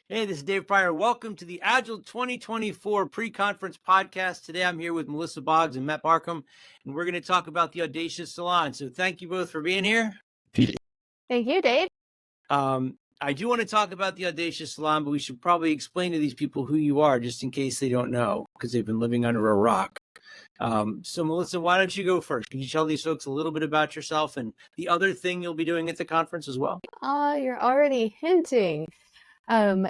Hey, this is Dave Pryor. Welcome to the Agile 2024 pre-conference podcast. Today I'm here with Melissa Boggs and Matt Barcomb, and we're going to talk about the Audacious Salon. So thank you both for being here. Thank you, Dave. I do want to talk about the Audacious Salon, but we should probably explain to these people who you are just in case they don't know, because they've been living under a rock. So Melissa, why don't you go first? Can you tell these folks a little bit about yourself and the other thing you'll be doing at the conference as well? You're already hinting.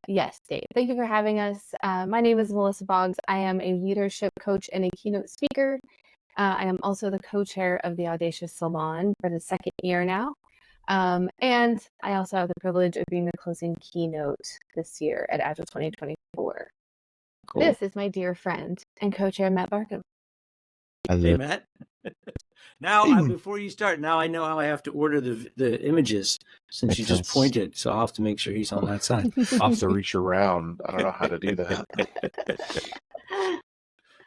Yes, Dave. Thank you for having us. My name is Melissa Boggs. I am a leadership coach and a keynote speaker. I am also the co-chair of the Audacious Salon for the second year now. And I also have the privilege of being the closing keynote this year at Agile 2024. Cool. This is my dear friend and co-chair, Matt Barcomb. Hey, Matt. Now, before you start, now I know how I have to order the images since you just pointed. So I'll have to make sure he's on that side. I'll have to reach around. I don't know how to do that.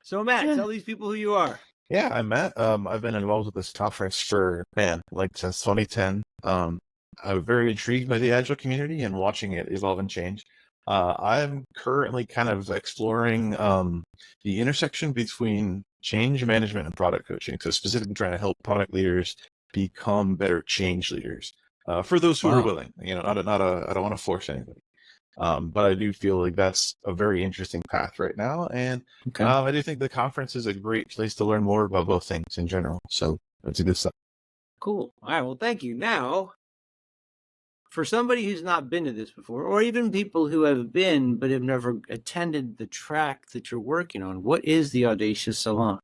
So Matt, tell these people who you are. Yeah, I'm Matt. I've been involved with this conference for, since 2010. I'm very intrigued by the Agile community and watching it evolve and change. I'm currently kind of exploring the intersection between change management and product coaching. So specifically trying to help product leaders become better change leaders. For those who are willing, I don't want to force anybody. But I do feel like that's a very interesting path right now. And I do think the conference is a great place to learn more about both things in general. So it's a good stuff. Cool. All right. Well, thank you. Now, for somebody who's not been to this before, or even people who have been but have never attended the track that you're working on, what is the Audacious Salon?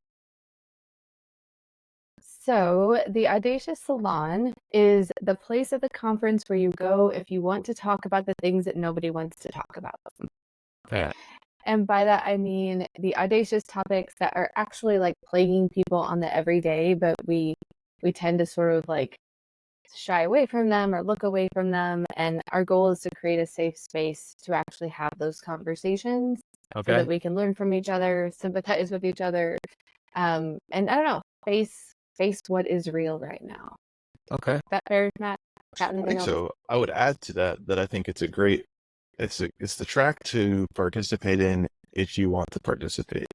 So the Audacious Salon is the place at the conference where you go if you want to talk about the things that nobody wants to talk about. Yeah. And by that, I mean the audacious topics that are actually like plaguing people on the everyday, but we tend to sort of like shy away from them or look away from them. And our goal is to create a safe space to actually have those conversations so that we can learn from each other, sympathize with each other. And I don't know, face what is real right now. Okay. Is that fair, Matt? I think so. I would add to that I think it's a great, it's the track to participate in if you want to participate.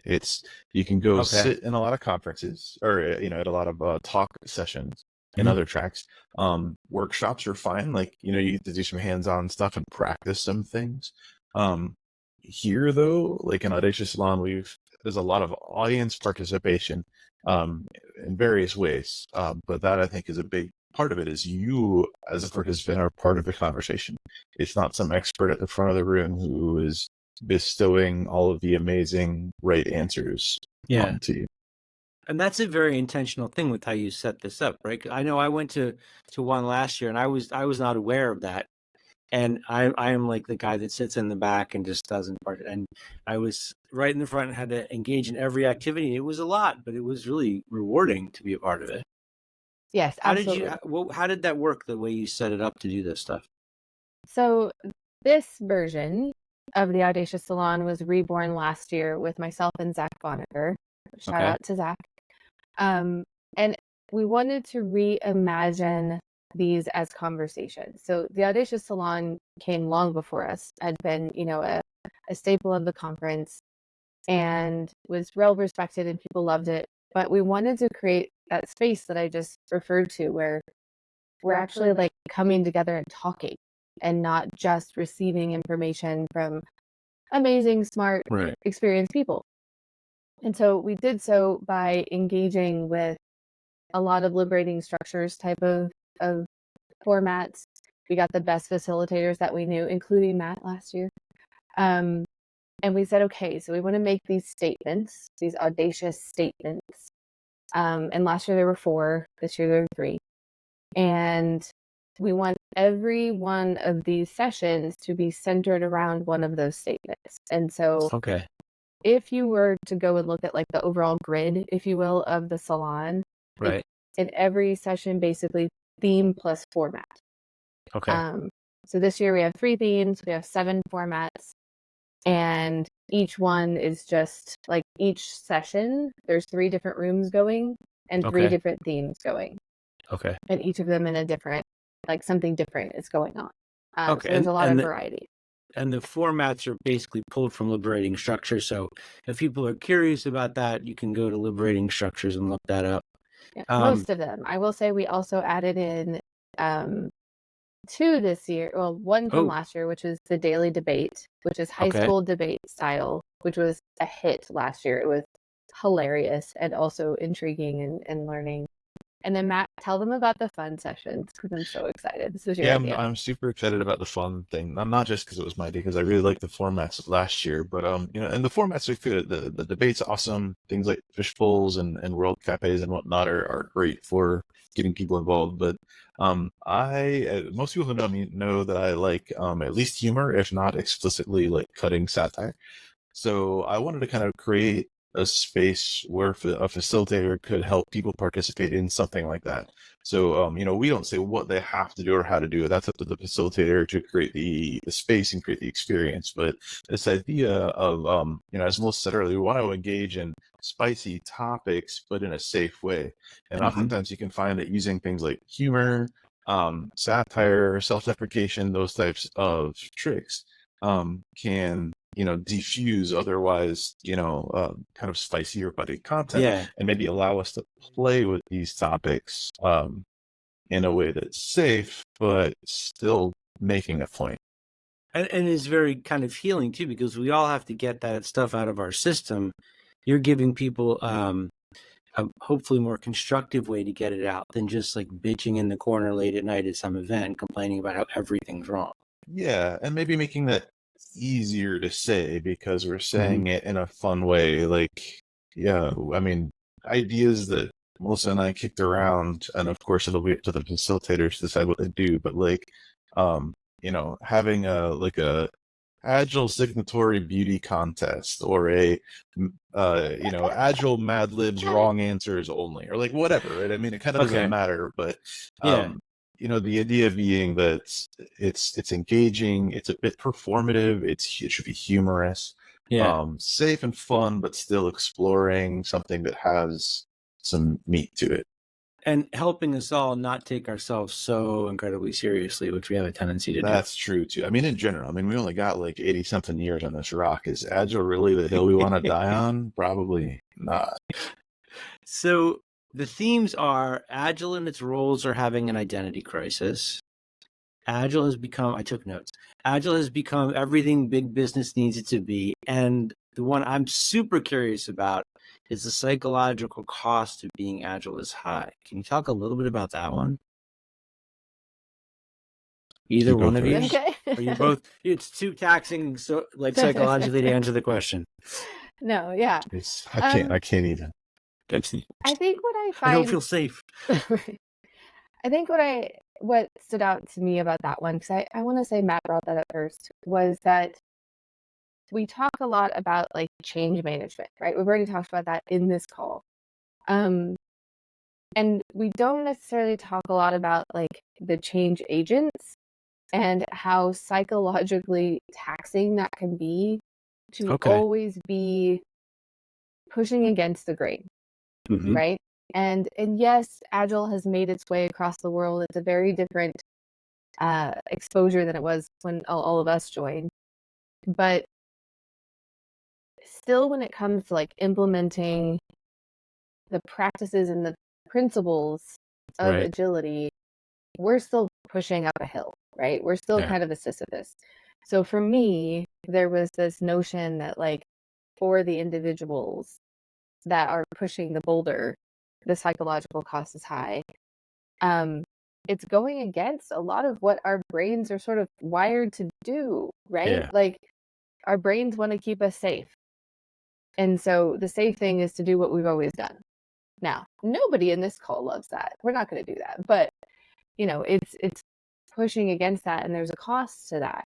You can go sit in a lot of conferences or, at a lot of talk sessions and other tracks. Workshops are fine. Like, you get to do some hands-on stuff and practice some things. Here though, like in Audacious Salon, there's a lot of audience participation in various ways. But that I think is a big part of it is you as a participant are part of the conversation. It's not some expert at the front of the room who is bestowing all of the amazing right answers to you. And that's a very intentional thing with how you set this up, right? I know I went to one last year and I was not aware of that. And I am like the guy that sits in the back and just doesn't part. And I was right in the front and had to engage in every activity. It was a lot, but it was really rewarding to be a part of it. Yes, absolutely. How did that work, the way you set it up to do this stuff? So this version of the Audacious Salon was reborn last year with myself and Zach Boniger. Shout out to Zach. And we wanted to reimagine these as conversations. So the Audacious Salon came long before us, had been, a staple of the conference and was well respected and people loved it. But we wanted to create that space that I just referred to where we're actually like coming together and talking and not just receiving information from amazing, smart, experienced people. And so we did so by engaging with a lot of liberating structures type of formats. We got the best facilitators that we knew, including Matt last year. And we said, okay, so we want to make these statements, these audacious statements. And last year there were 4, this year there are 3. And we want every one of these sessions to be centered around one of those statements. And so if you were to go and look at like the overall grid, if you will, of the salon, in every session, basically theme plus format. So this year we have 3 themes, we have 7 formats, and each one is just like each session, there's 3 different rooms going and 3 different themes going. And each of them in a different, like something different is going on. So there's a lot of variety. and the formats are basically pulled from Liberating Structure. So if people are curious about that, you can go to Liberating Structures and look that up. Yeah, most of them. I will say we also added in 2 this year. Well, 1 from last year, which is the daily debate, which is high school debate style, which was a hit last year. It was hilarious and also intriguing and learning. And then Matt, tell them about the fun sessions because I'm so excited. This was your idea. I'm super excited about the fun thing. I'm not just because it was my idea, because I really liked the formats of last year, but and the formats we feel the debate's awesome. Things like fish bowls and world cafes and whatnot are great for getting people involved. But most people who know me know that I like at least humor, if not explicitly like cutting satire. So I wanted to kind of create a space where a facilitator could help people participate in something like that. So, we don't say what they have to do or how to do it. That's up to the facilitator to create the space and create the experience. But this idea of, as Melissa said earlier, we want to engage in spicy topics, but in a safe way. And oftentimes you can find that using things like humor, satire, self-deprecation, those types of tricks can diffuse otherwise, kind of spicy or buddy content, and maybe allow us to play with these topics in a way that's safe, but still making a point. And it's very kind of healing too, because we all have to get that stuff out of our system. You're giving people a hopefully more constructive way to get it out than just like bitching in the corner late at night at some event and complaining about how everything's wrong. Yeah, and maybe making that easier to say because we're saying it in a fun way. Like, yeah, I mean, ideas that Melissa and I kicked around, and of course it'll be up to the facilitators to decide what they do, but like, having a Agile signatory beauty contest, or a Agile Mad Libs wrong answers only, or like whatever, right? I mean, it kind of doesn't matter, but the idea being that it's engaging, it's a bit performative, it should be humorous, safe and fun, but still exploring something that has some meat to it. And helping us all not take ourselves so incredibly seriously, which we have a tendency to do. That's true too. I mean, in general, we only got like 80 something years on this rock. Is Agile really the hill we want to die on? Probably not. So the themes are Agile and its roles are having an identity crisis. Agile has become, I took notes, Agile has become everything big business needs it to be. And the one I'm super curious about is the psychological cost of being Agile is high. Can you talk a little bit about that one? Either one of you? Okay. Are you both? It's too taxing, so like psychologically to answer the question. No, yeah. I can't even. I think what I find, I don't feel safe. I think what stood out to me about that one, because I want to say Matt brought that up first, was that we talk a lot about like change management, right? We've already talked about that in this call. And we don't necessarily talk a lot about like the change agents and how psychologically taxing that can be to always be pushing against the grain, right? And yes, Agile has made its way across the world. It's a very different exposure than it was when all of us joined. But still, when it comes to like implementing the practices and the principles of agility, we're still pushing up a hill, right? We're still kind of a Sisyphus. So for me, there was this notion that like for the individuals that are pushing the boulder, the psychological cost is high. It's going against a lot of what our brains are sort of wired to do, right? Like our brains want to keep us safe. And so the safe thing is to do what we've always done. Now, nobody in this call loves that. We're not going to do that. But, it's pushing against that, and there's a cost to that.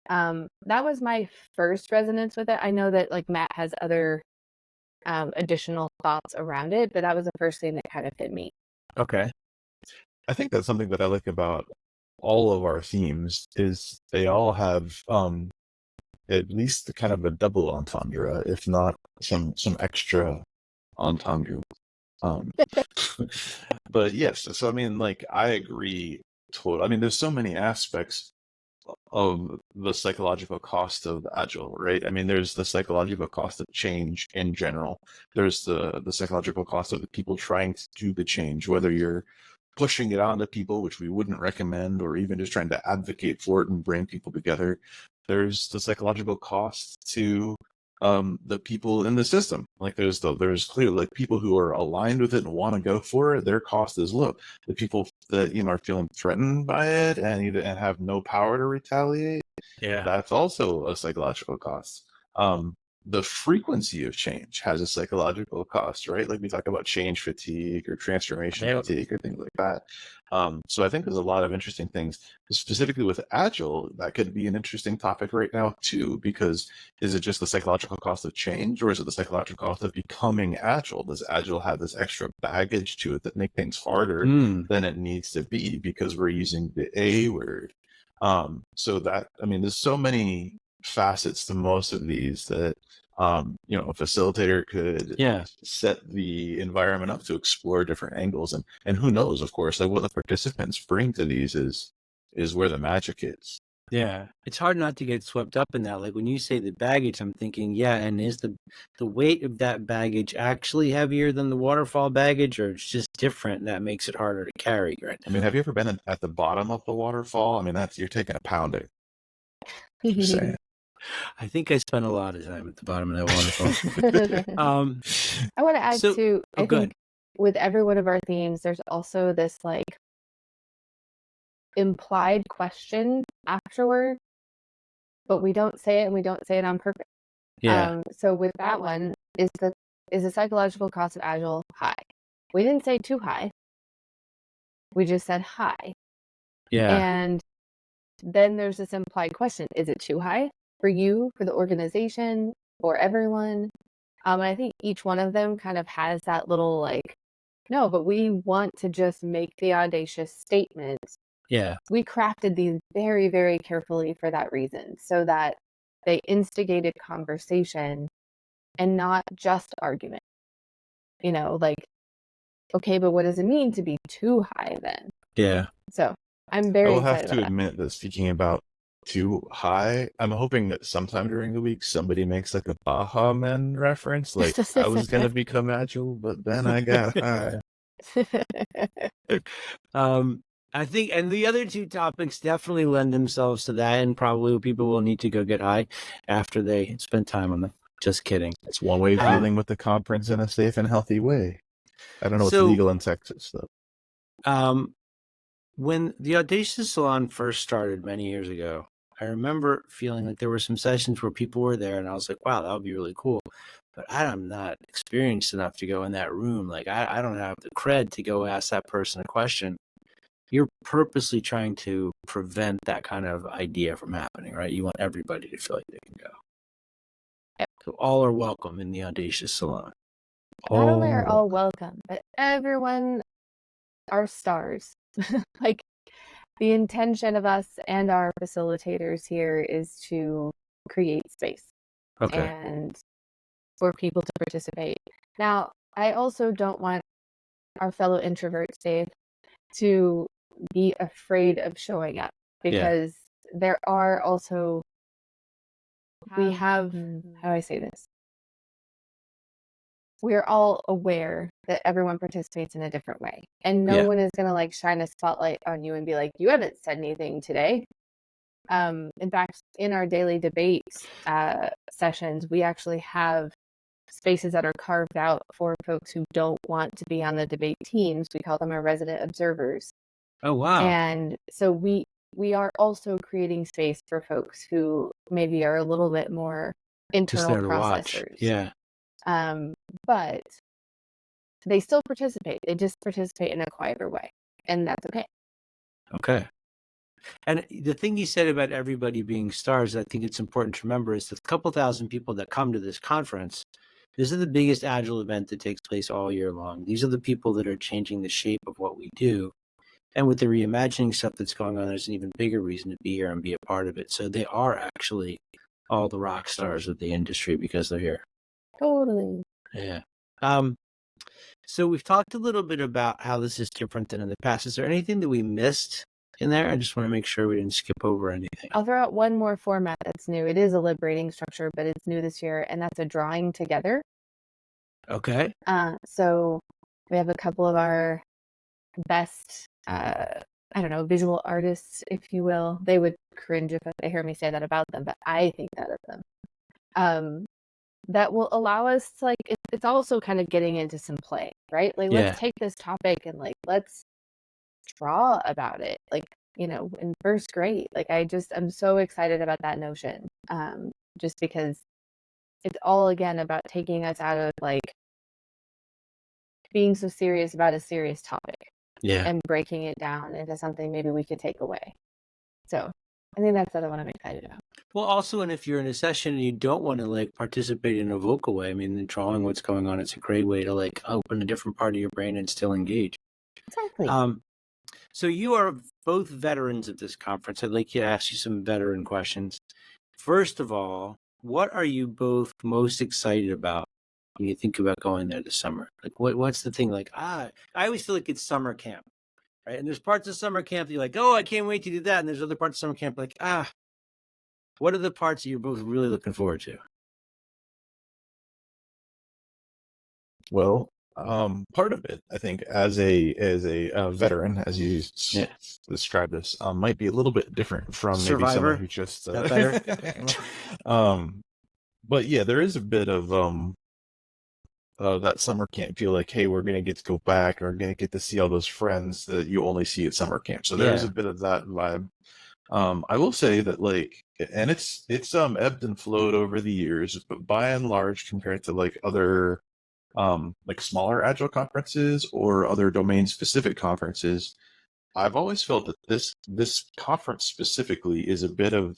That was my first resonance with it. I know that like Matt has other additional thoughts around it, but that was the first thing that kind of hit me. Okay. I think that's something that I like about all of our themes is they all have at least kind of a double entendre, if not some extra entendre. But yes, so I agree totally. There's so many aspects of the psychological cost of Agile, right? I mean, there's the psychological cost of change in general. There's the psychological cost of the people trying to do the change, whether you're pushing it onto people, which we wouldn't recommend, or even just trying to advocate for it and bring people together. There's the psychological cost to the people in the system. Like there's clearly like people who are aligned with it and want to go for it, their cost is low. The people that are feeling threatened by it and have no power to retaliate, that's also a psychological cost. The frequency of change has a psychological cost, right? Like we talk about change fatigue or transformation fatigue or things like that. So I think there's a lot of interesting things, specifically with Agile, that could be an interesting topic right now too, because is it just the psychological cost of change, or is it the psychological cost of becoming Agile? Does Agile have this extra baggage to it that make things harder than it needs to be because we're using the A word? So that, I mean, there's so many facets to most of these that a facilitator could set the environment up to explore different angles, and who knows, of course, like what the participants bring to these is where the magic is. Yeah, it's hard not to get swept up in that. Like when you say the baggage, I'm thinking, and is the weight of that baggage actually heavier than the waterfall baggage, or it's just different and that makes it harder to carry right now? I mean, have you ever been at the bottom of the waterfall? I mean, you're taking a pounding. Just saying. I think I spent a lot of time at the bottom of that waterfall. I want to add too, I think with every one of our themes, there's also this like implied question afterward, but we don't say it, and we don't say it on purpose. So with that one, is the psychological cost of Agile high? We didn't say too high. We just said high. And then there's this implied question: is it too high for you, for the organization, for everyone? And I think each one of them kind of has that little like, no, but we want to just make the audacious statement. We crafted these very, very carefully for that reason, so that they instigated conversation and not just argument. Like, okay, but what does it mean to be too high then? So I'm very excited. I will have to admit that speaking about too high, I'm hoping that sometime during the week somebody makes like a Baha Men reference, like I was gonna become Agile, but then I got high. I think, and the other two topics definitely lend themselves to that, and probably people will need to go get high after they spend time on them. Just kidding. It's one way of dealing with the conference in a safe and healthy way. I don't know what's legal in Texas though. When the Audacious Salon first started many years ago, I remember feeling like there were some sessions where people were there, and I was like, wow, that would be really cool. But I'm not experienced enough to go in that room. Like, I don't have the cred to go ask that person a question. You're purposely trying to prevent that kind of idea from happening, right? You want everybody to feel like they can go. So all are welcome in the Audacious Salon. Not only are all welcome, but everyone are stars. Like, the intention of us and our facilitators here is to create space and for people to participate. Now, I also don't want our fellow introverts, Dave, to be afraid of showing up, because there are also, we have, how do I say this? We're all aware that everyone participates in a different way, and no one is going to like shine a spotlight on you and be like, you haven't said anything today. In fact, in our daily debate sessions, we actually have spaces that are carved out for folks who don't want to be on the debate teams. We call them our resident observers. Oh, wow. And so we are also creating space for folks who maybe are a little bit more internal processors. But they still participate. They just participate in a quieter way, and that's okay. Okay. And the thing you said about everybody being stars, I think it's important to remember, is the couple thousand people that come to this conference. This is the biggest Agile event that takes place all year long. These are the people that are changing the shape of what we do. And with the reimagining stuff that's going on, there's an even bigger reason to be here and be a part of it. So they are actually all the rock stars of the industry because they're here. Totally. Yeah. So we've talked a little bit about how this is different than in the past. Is there anything that we missed in there? I just want to make sure we didn't skip over anything. I'll throw out one more format that's new. It is a liberating structure, but it's new this year, and that's a drawing together. Okay. So we have a couple of our best, visual artists, if you will. They would cringe if they hear me say that about them, but I think that of them. That will allow us to, it's also kind of getting into some play, right? Like, let's take this topic and let's draw about it. In first grade, I'm so excited about that notion. Just because it's all again about taking us out of being so serious about a serious topic. Yeah. And breaking it down into something maybe we could take away. So I think that's the other one I'm excited about. Well, also, and if you're in a session and you don't want to participate in a vocal way, I mean, drawing what's going on, it's a great way to open a different part of your brain and still engage. Exactly. So you are both veterans of this conference. I'd like to ask you some veteran questions. First of all, what are you both most excited about when you think about going there this summer? What's the thing? I always feel like it's summer camp, right? And there's parts of summer camp that you're like, oh, I can't wait to do that. And there's other parts of summer camp what are the parts that you're both really looking forward to? Well, part of it, I think, as a veteran, as you described this, might be a little bit different from maybe someone who just better. But yeah, there is a bit of that summer camp feel hey, we're gonna get to go back, or we're gonna get to see all those friends that you only see at summer camp. So there's a bit of that vibe. I will say that and it's ebbed and flowed over the years, but by and large, compared to other smaller Agile conferences or other domain specific conferences, I've always felt that this conference specifically is a bit of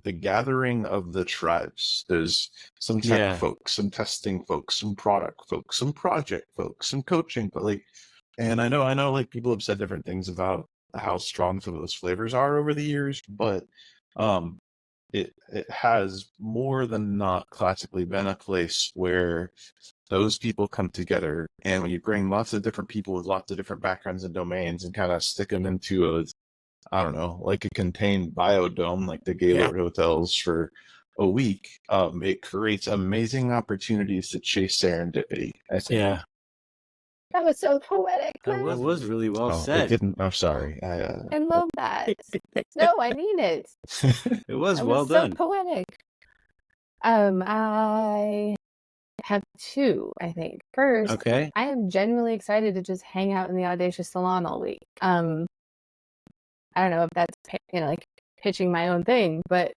the gathering of the tribes. There's some tech folks, some testing folks, some product folks, some project folks, some coaching, but and I know people have said different things about how strong some of those flavors are over the years, but it has more than not classically been a place where those people come together, and when you bring lots of different people with lots of different backgrounds and domains and kind of stick them into a contained biodome like the Gaylord hotels for a week, it creates amazing opportunities to chase serendipity, I think. Yeah. That was so poetic. That was really well said. I'm sorry. I love that. No, I mean it. It was well done. So poetic. I have two, I think. First, I am genuinely excited to just hang out in the Audacious Salon all week. I don't know if that's pitching my own thing, but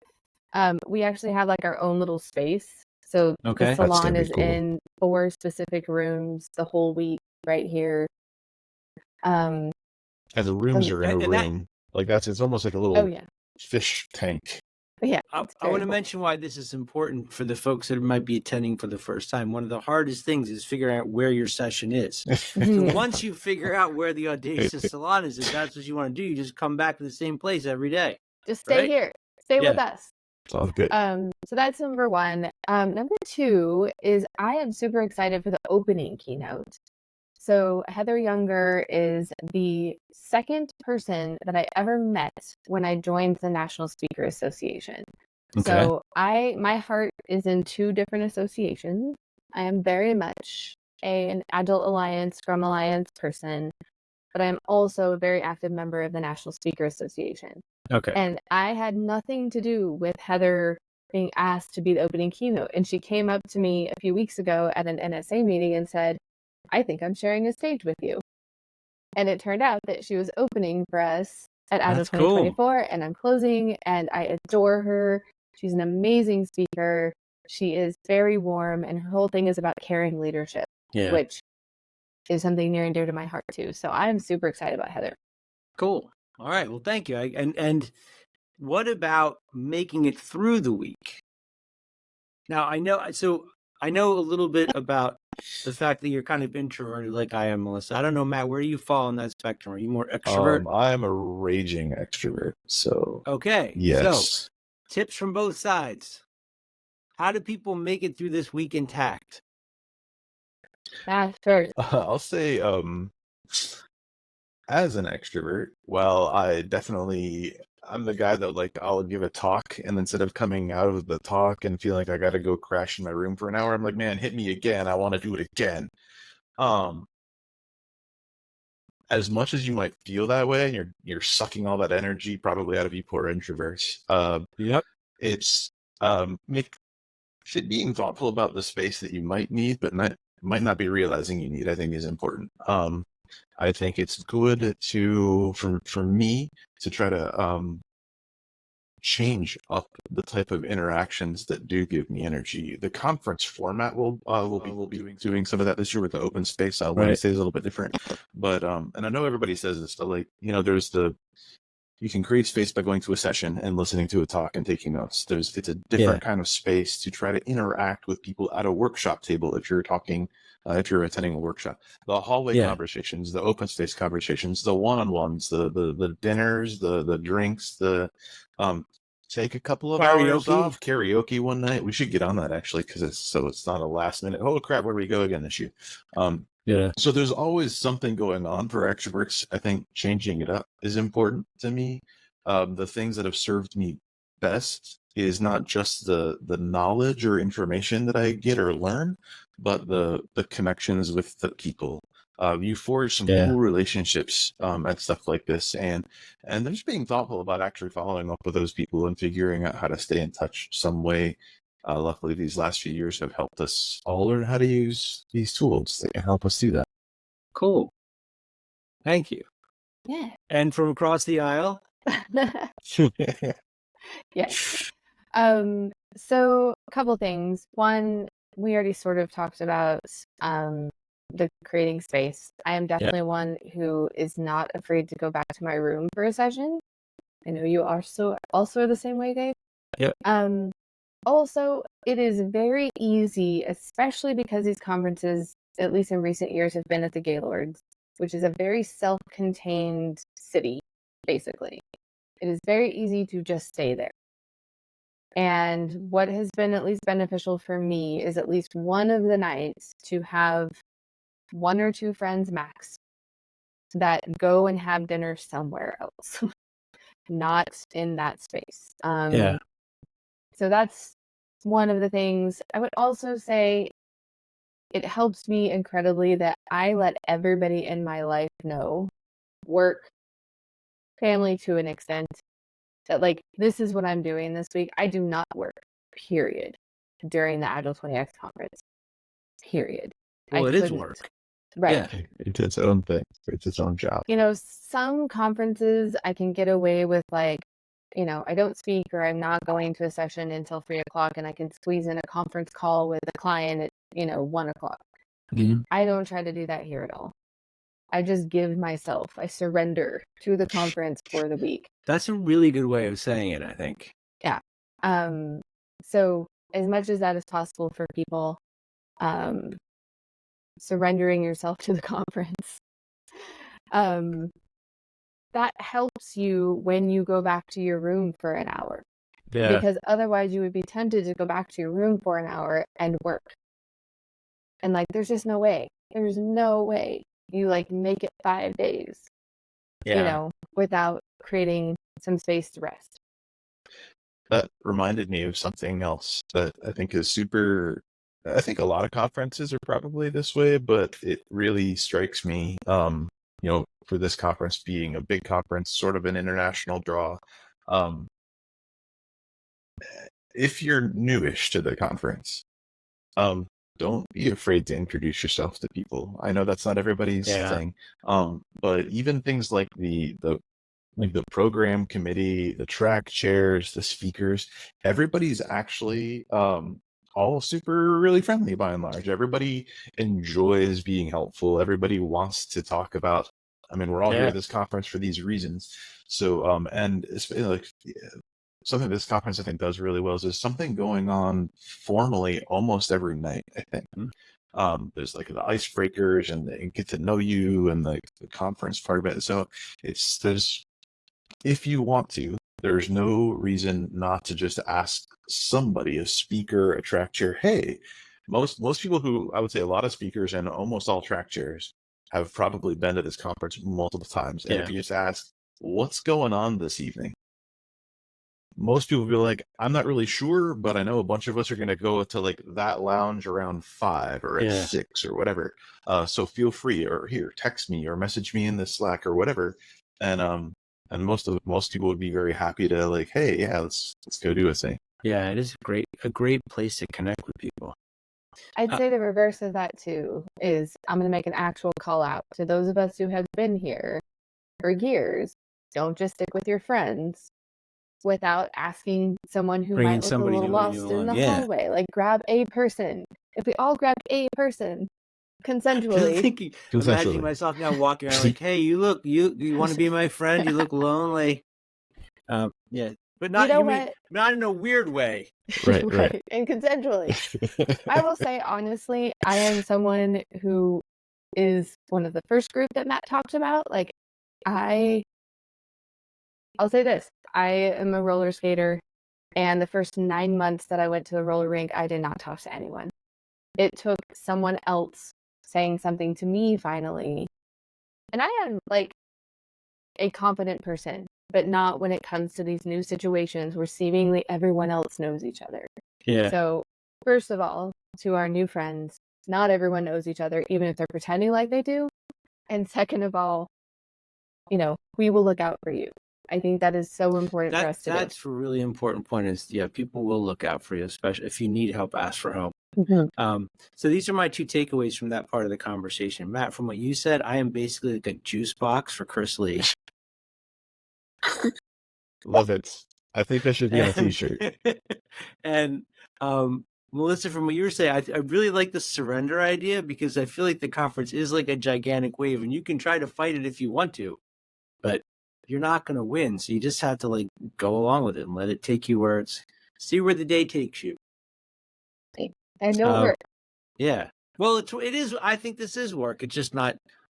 we actually have our own little space. So the salon is in 4 specific rooms the whole week right here. And the rooms are in a room. It's almost like a little fish tank. Yeah, I want to mention why this is important for the folks that might be attending for the first time. One of the hardest things is figuring out where your session is. So once you figure out where the Audacious Salon is, if that's what you want to do, you just come back to the same place every day. Just stay here. Stay with us. Sounds good. So that's number one. Number two is I am super excited for the opening keynote. So Heather Younger is the second person that I ever met when I joined the National Speaker Association. So my heart is in 2 different associations. I am very much an Agile Alliance, Scrum Alliance person, but I am also a very active member of the National Speaker Association. And I had nothing to do with Heather being asked to be the opening keynote. And she came up to me a few weeks ago at an NSA meeting and said, I think I'm sharing a stage with you. And it turned out that she was opening for us at Agile 2024, and I'm closing, and I adore her. She's an amazing speaker. She is very warm, and her whole thing is about caring leadership, which is something near and dear to my heart too. So I'm super excited about Heather. Cool. All right. Well, thank you. And what about making it through the week? Now, I know a little bit about the fact that you're kind of introverted like I am, Melissa. I don't know, Matt, where do you fall on that spectrum? Are you more extrovert? I'm a raging extrovert. So yes. So tips from both sides. How do people make it through this week intact? Sure. I'll say As an extrovert, well, I'm the guy that like I'll give a talk and instead of coming out of the talk and feeling like I gotta go crash in my room for an hour, I'm like, man, hit me again. I want to do it again. Um, as much as you might feel that way, and you're sucking all that energy probably out of you poor introverts. Yep. It's make being thoughtful about the space that you might need, but might not be realizing you need, I think is important. I think it's good for me to try to change up the type of interactions that do give me energy. The conference format will be doing some of that this year with the open space. Wednesday is a little bit different, but and I know everybody says this, but like there's you can create space by going to a session and listening to a talk and taking notes. It's a different kind of space to try to interact with people at a workshop table. If you're talking, if you're attending a workshop, the hallway conversations, the open space conversations, the one-on-ones, the dinners, the drinks, take a couple of hours off karaoke one night. We should get on that actually, because it's not a last minute. Oh crap, where do we go again this year? So there's always something going on for extroverts. I think changing it up is important to me. The things that have served me best is not just the knowledge or information that I get or learn, but the connections with the people. You forge some cool relationships and stuff like this, and they're just being thoughtful about actually following up with those people and figuring out how to stay in touch some way. Luckily, these last few years have helped us all learn how to use these tools that can help us do that. Cool. Thank you. Yeah. And from across the aisle? Yes. So a couple things. One, we already sort of talked about the creating space. I am definitely one who is not afraid to go back to my room for a session. I know you are also the same way, Dave. Yep. Also, it is very easy, especially because these conferences, at least in recent years, have been at the Gaylords, which is a very self-contained city, basically. It is very easy to just stay there. And what has been at least beneficial for me is at least one of the nights to have one or two friends max that go and have dinner somewhere else, not in that space. So that's one of the things. I would also say it helps me incredibly that I let everybody in my life know, work, family to an extent, that like, this is what I'm doing this week. I do not work, period, during the Agile 20X conference, period. Well, it is work. Right. Yeah. It's its own thing. It's its own job. Some conferences I can get away with like, I don't speak or I'm not going to a session until 3:00 and I can squeeze in a conference call with a client at, 1:00. Mm-hmm. I don't try to do that here at all. I just give myself, I surrender to the conference for the week. That's a really good way of saying it, I think. Yeah. So as much as that is possible for people, surrendering yourself to the conference, that helps you when you go back to your room for an hour. Yeah. Because otherwise you would be tempted to go back to your room for an hour and work. And like, there's just no way. There's no way you like make it 5 days, without creating some space to rest. That reminded me of something else that I think is I think a lot of conferences are probably this way, but it really strikes me, for this conference being a big conference, sort of an international draw. If you're newish to the conference, don't be afraid to introduce yourself to people. I know that's not everybody's thing, but even things like the program committee, the track chairs, the speakers, everybody's actually all super really friendly by and large. Everybody enjoys being helpful. Everybody wants to talk about, we're all here at this conference for these reasons. So, and it's like something this conference I think does really well is there's something going on formally almost every night, I think. Mm-hmm. There's like the icebreakers and they get to know you and the conference part of it. So if you want to, there's no reason not to just ask somebody, a speaker, a track chair. Hey, most people who I would say a lot of speakers and almost all track chairs have probably been to this conference multiple times. And Yeah. if you just ask, what's going on this evening? Most people will be like, I'm not really sure, but I know a bunch of us are going to go to like that lounge around 5 or at 6 or whatever. So feel free, or here, text me or message me in the Slack or whatever. And most people would be very happy to like, hey, yeah, let's go do a thing. Yeah, it is a great place to connect with people. I'd say the reverse of that too is I'm going to make an actual call out to those of us who have been here for years. Don't just stick with your friends without asking someone who Bringing might look a somebody little new lost along. in the Yeah. hallway. Like grab a person. If we all grabbed a person consensually. Imagining myself now walking around like, hey, you want to be my friend? You look lonely. Yeah. But not, not in a weird way. Right. And consensually. I will say, honestly, I am someone who is one of the first group that Matt talked about. Like, I'll say this. I am a roller skater, and the first 9 months that I went to the roller rink, I did not talk to anyone. It took someone else saying something to me finally. And I am like a confident person, but not when it comes to these new situations where seemingly everyone else knows each other. Yeah. So, first of all, to our new friends, not everyone knows each other, even if they're pretending like they do. And second of all, we will look out for you. I think that is so important for us to do. That's a really important point is, people will look out for you, especially if you need help, ask for help. Mm-hmm. So these are my 2 takeaways from that part of the conversation. Matt, from what you said, I am basically like a juice box for Chris Lee. Love it. I think that should be on a t-shirt. And Melissa, from what you were saying, I really like the surrender idea, because I feel like the conference is like a gigantic wave, and you can try to fight it if you want to, but you're not going to win. So you just have to like go along with it and let it take you see where the day takes you. And no work. Yeah. Well, it is. I think this is work. It's just not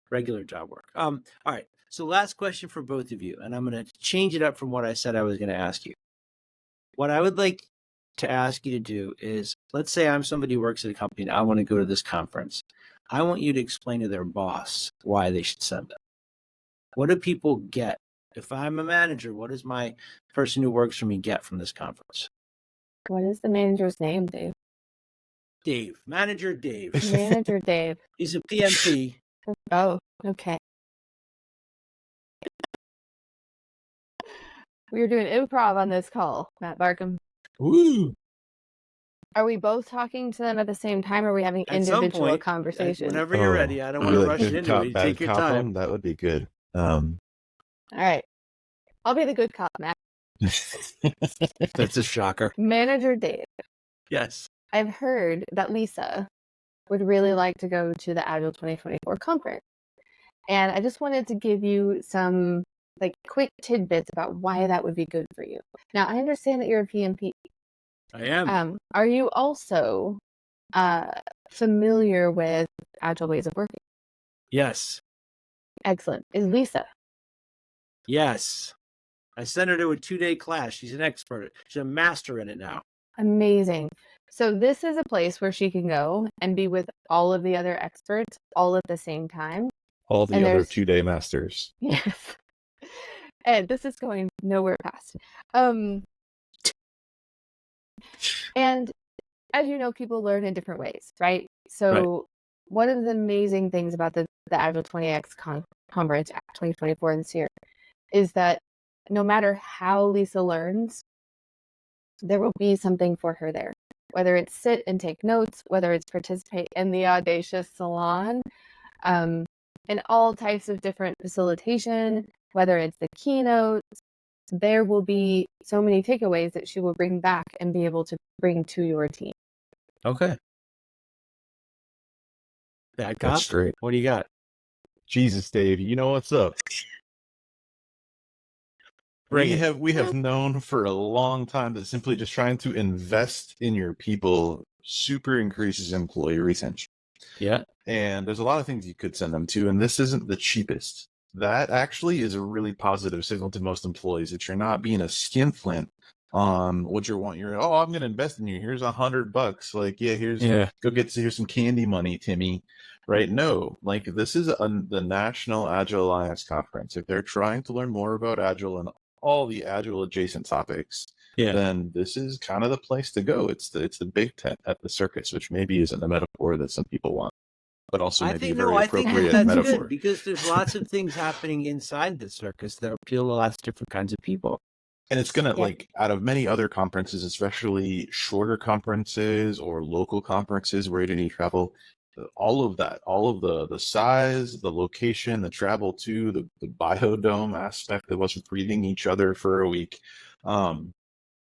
regular job work. All right. So last question for both of you, and I'm going to change it up from what I said I was going to ask you. What I would like to ask you to do is, let's say I'm somebody who works at a company and I want to go to this conference. I want you to explain to their boss why they should send them. What do people get? If I'm a manager, what does my person who works for me get from this conference? What is the manager's name, Dave? Dave. Manager Dave. Manager Dave. He's a PMP. Oh, okay. We were doing improv on this call, Matt Barcomb. Woo! Are we both talking to them at the same time, or are we having individual conversations? Whenever you're ready. I don't want to rush it into it. Take your time. That would be good. All right. I'll be the good cop, Matt. That's a shocker. Manager Dave. Yes. I've heard that Lisa would really like to go to the Agile 2024 conference. And I just wanted to give you some quick tidbits about why that would be good for you. Now, I understand that you're a PMP. I am. Are you also familiar with Agile ways of working? Yes. Excellent. Is Lisa? Yes. I sent her to a 2-day class. She's an expert. She's a master in it now. Amazing. So this is a place where she can go and be with all of the other experts all at the same time. All the other 2-day masters. Yes. And this is going nowhere fast. And as you know, people learn in different ways, right? So one of the amazing things about the Agile 20X conference 2024 this year is that no matter how Lisa learns, there will be something for her there. Whether it's sit and take notes, whether it's participate in the Audacious Salon, and all types of different facilitation, whether it's the keynotes, there will be so many takeaways that she will bring back and be able to bring to your team. Okay. Bad cop? That's great. What do you got? Jesus, Dave, you know what's up. We have known for a long time that simply just trying to invest in your people super increases employee retention. Yeah. And there's a lot of things you could send them to, and this isn't the cheapest. That actually is a really positive signal to most employees that you're not being a skinflint on what you want. I'm going to invest in you. Here's $100. Like, here's go here's some candy money, Timmy. right? No, like this is the National Agile Alliance conference. If they're trying to learn more about Agile and all the Agile adjacent topics, then this is kind of the place to go. It's the big tent at the circus, which maybe isn't the metaphor that some people want, but also maybe a very appropriate that's metaphor. good because there's lots of things happening inside the circus that appeal to lots of different kinds of people. And it's going to, like, out of many other conferences, especially shorter conferences or local conferences where you didn't need travel, all of that, all of the size, the location, the travel to, the biodome aspect of us breathing each other for a week,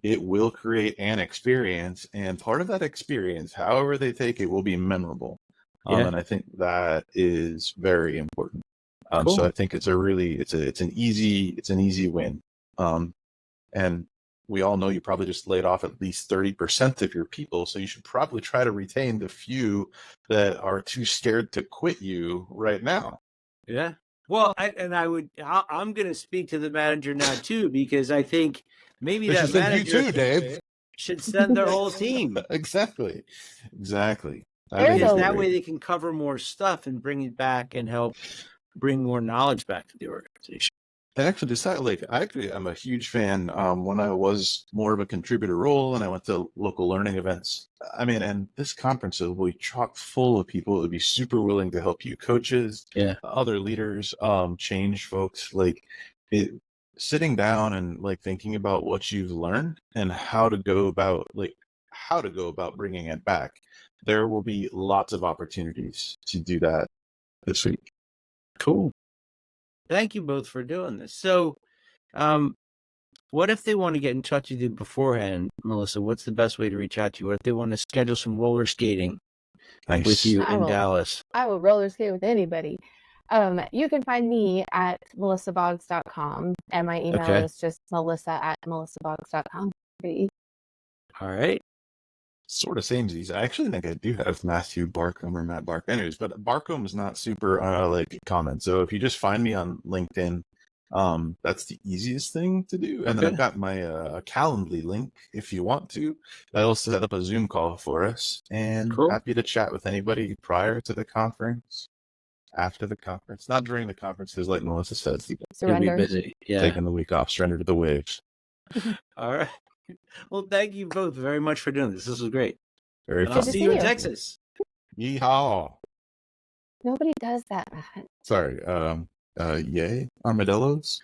it will create an experience. And part of that experience, however they take it, will be memorable. And I think that is very important. So I think it's an easy win. And we all know you probably just laid off at least 30% of your people, so you should probably try to retain the few that are too scared to quit you right now. Yeah. Well, I'm going to speak to the manager now too, because I think maybe that manager you too, Dave, should send their whole team. Exactly. Because that way they can cover more stuff and bring it back and help bring more knowledge back to the organization. And actually, I'm a huge fan. When I was more of a contributor role and I went to local learning events, I mean, and this conference will be chock full of people who would be super willing to help you, coaches, other leaders, change folks, sitting down and like thinking about what you've learned and how to go about bringing it back. There will be lots of opportunities to do that this week. Cool. Thank you both for doing this. So, what if they want to get in touch with you beforehand, Melissa? What's the best way to reach out to you? What if they want to schedule some roller skating with you in Dallas? I will roller skate with anybody. You can find me at melissaboggs.com, and my email is just melissa@melissaboggs.com. All right. Sort of samesies. I actually think I do have Matthew Barcomb or Matt Bark. Anyways, but Barcomb is not super common. So if you just find me on LinkedIn, that's the easiest thing to do. And then I've got my Calendly link if you want to. That'll set up a Zoom call for us. And happy to chat with anybody prior to the conference, after the conference, not during the conference, because like Melissa said, Surrender. You'll be busy. Yeah. Taking the week off, surrender to the waves. All right. Well, thank you both very much for doing this. This was great. Very fun. I'll see you in Texas. Yeehaw. Nobody does that, Matt. Sorry. Yay, armadillos.